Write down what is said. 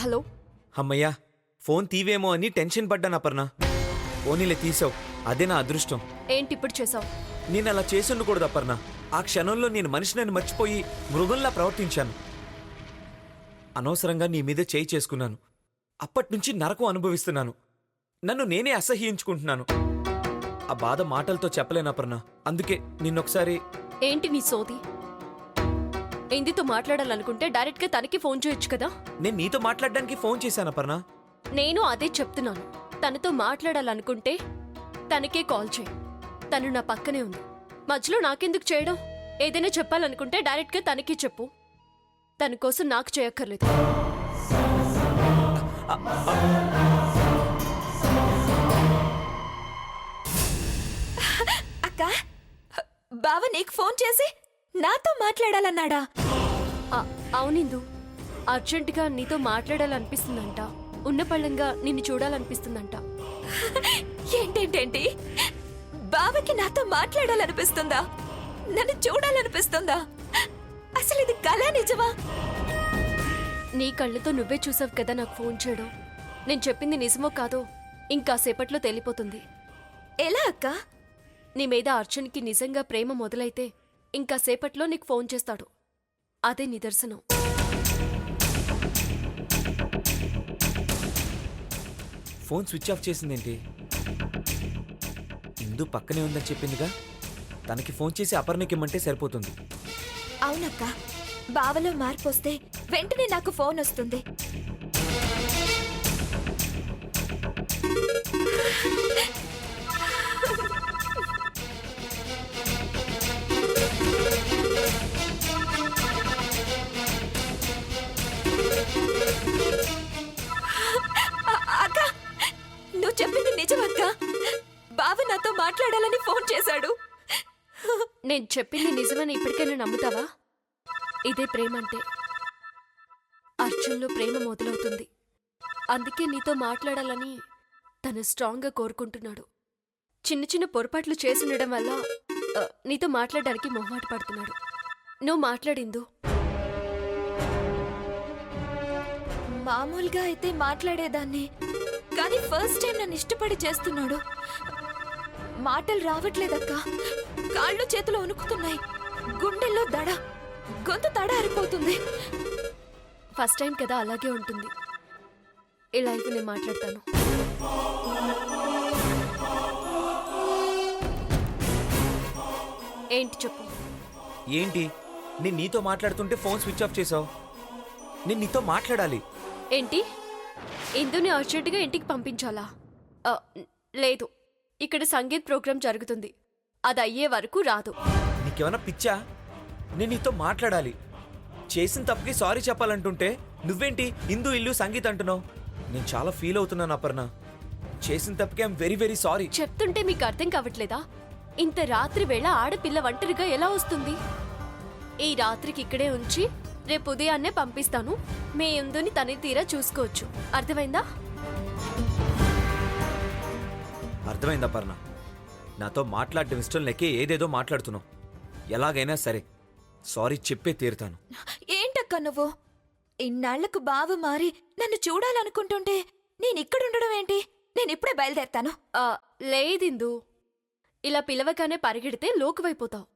Hello. అమ్మయ్యా, phone తీవేమో అని tension పడ్డాను అపర్ణ. పోనీలే తీసావు, అదే నా అదృష్టం. ఏంటి ఇప్పుడు చేసావు? నేను అలా చేసుండకూడదు అపర్ణ. ఆ క్షణంలో నేను మనిషిని మర్చిపోయి మృగంలా ప్రవర్తించాను. అనవసరంగా నీ మీద చేయి చేసుకున్నాను. అప్పట్నుంచి నరకం అనుభవిస్తున్నాను. నన్ను నేనే అసహ్యించుకుంటున్నాను. ఆ బాధ మాటలతో చెప్పలేను అపర్ణ. అందుకే నిన్నొకసారి... ఏంటి నీ సోది? ఇందితో మాట్లాడాలనుకుంటే డైరెక్ట్ గా తనకి ఫోన్ చేయొచ్చు కదా. నేను నీతో మాట్లాడడానికి ఫోన్ చేశాను అపర్ణ. నేను అదే చెప్తున్నాను. తనతో మాట్లాడాలనుకుంటే తనకే కాల్ చేయి. తను నా పక్కనే ఉంది. మధ్యలో నాకెందుకు చేయడం? ఏదైనా చెప్పాలనుకుంటే డైరెక్ట్ గా తనకి చెప్పు. తన కోసం నాకు చేయక్కర్లేదు. అక్క, బావ నీకు ఫోన్ చేసి నాతో మాట్లాడాలన్నాడా? అవునిందు, అర్జెంటుగా నీతో మాట్లాడాలనిపిస్తుందంట. ఉన్న పళ్ళంగా నిన్ను చూడాలనిపిస్తుందంట. ఏంటేంటేంటి? బావకి నాతో మాట్లాడాలనిపిస్తుందా? నన్ను చూడాలనిపిస్తుందా? అసలు ఇది కళ నిజమా? నీ కళ్ళతో నువ్వే చూసావు కదా నాకు ఫోన్ చేయడం. నేను చెప్పింది నిజమో కాదో ఇంకాసేపట్లో తెలిపోతుంది. ఎలా అక్క? నీ మీద అర్జున్కి నిజంగా ప్రేమ మొదలైతే ఇంకాసేపట్లో నీకు ఫోన్ చేస్తాడు. అదే నిదర్శనం. ఫోన్ స్విచ్ ఆఫ్ చేసిందేంటి? ఇందు పక్కనే ఉందని చెప్పిందిగా. తనకి ఫోన్ చేసి అపర్ణకి ఇమ్మంటే సరిపోతుంది. అవునక్క, బావలో మార్పు వస్తే వెంటనే నాకు ఫోన్ వస్తుంది. అక్క, నువ్వు చెప్పింది నిజమక్క. బావ నాతో మాట్లాడాలని ఫోన్ చేశాడు. నేను చెప్పింది నిజమని ఇప్పటికైనా నమ్ముతావా? ఇదే ప్రేమంటే. అర్జున్లో ప్రేమ మొదలవుతుంది. అందుకే నీతో మాట్లాడాలని తను స్ట్రాంగ్గా కోరుకుంటున్నాడు. చిన్న చిన్న పొరపాట్లు చేసుండడం వల్ల నీతో మాట్లాడడానికి మొహమాట పడుతున్నాడు. నువ్వు మాట్లాడిందు. మామూలుగా అయితే మాట్లాడేదాన్ని, కానీ ఫస్ట్ టైం నన్ను ఇష్టపడి చేస్తున్నాడు. మాటలు రావట్లేదక్క. కాళ్ళు చేతులు వణుకుతున్నాయి. గుండెల్లో దడ, గొంతు తడ అరిపోతుంది. ఫస్ట్ టైం కదా, అలాగే ఉంటుంది. ఇలా అయితే నేను మాట్లాడతాను. ఏంటి చెప్పు. ఏంటి? నేను నీతో మాట్లాడుతుంటే ఫోన్ స్విచ్ ఆఫ్ చేసావు. నేను నీతో మాట్లాడాలి. ఏంటి? ఇందుని అర్జెంటుగా ఇంటికి పంపించాలా? లేదు, ఇక్కడ సంగీత్ ప్రోగ్రాం జరుగుతుంది. అది అయ్యే వరకు రాదు. నీకేమన్నా పిచ్చా? నేను నీతో మాట్లాడాలి. చేసిన తప్పుకి సారీ చెప్పాలంటుంటే నువ్వేంటి ఇందు ఇల్లు సంగీత్ అంటున్నావు? నేను చాలా ఫీల్ అవుతున్నాను అపర్ణ. చేసిన తప్పుకి ఐఎమ్ వెరీ వెరీ సారీ. చెప్తుంటే మీకు అర్థం కావట్లేదా? ఇంత రాత్రి వేళ ఆడపిల్ల ఒంటరిగా ఎలా వస్తుంది? ఈ రాత్రికి ఇక్కడే ఉంచి రేపు ఉదయాన్నే పంపిస్తాను. మీ ఇందుని తని తీరా చూసుకోవచ్చు. అర్థమైందా? అర్థమైందా అపర్ణ? నాతో మాట్లాడడం ఇష్టం లేకే ఏదేదో మాట్లాడుతున్నావు. ఎలాగైనా సరే సారీ చెప్పే తీరుతాను. ఏంటక్క నువ్వు? ఇన్నాళ్లకు బావ మారి నన్ను చూడాలనుకుంటుంటే నేనిక్కడుండడం ఏంటి? నేనిప్పుడే బయలుదేరతాను. లేదిందు, ఇలా పిలవగానే పరిగెడితే లోకువైపోతావు.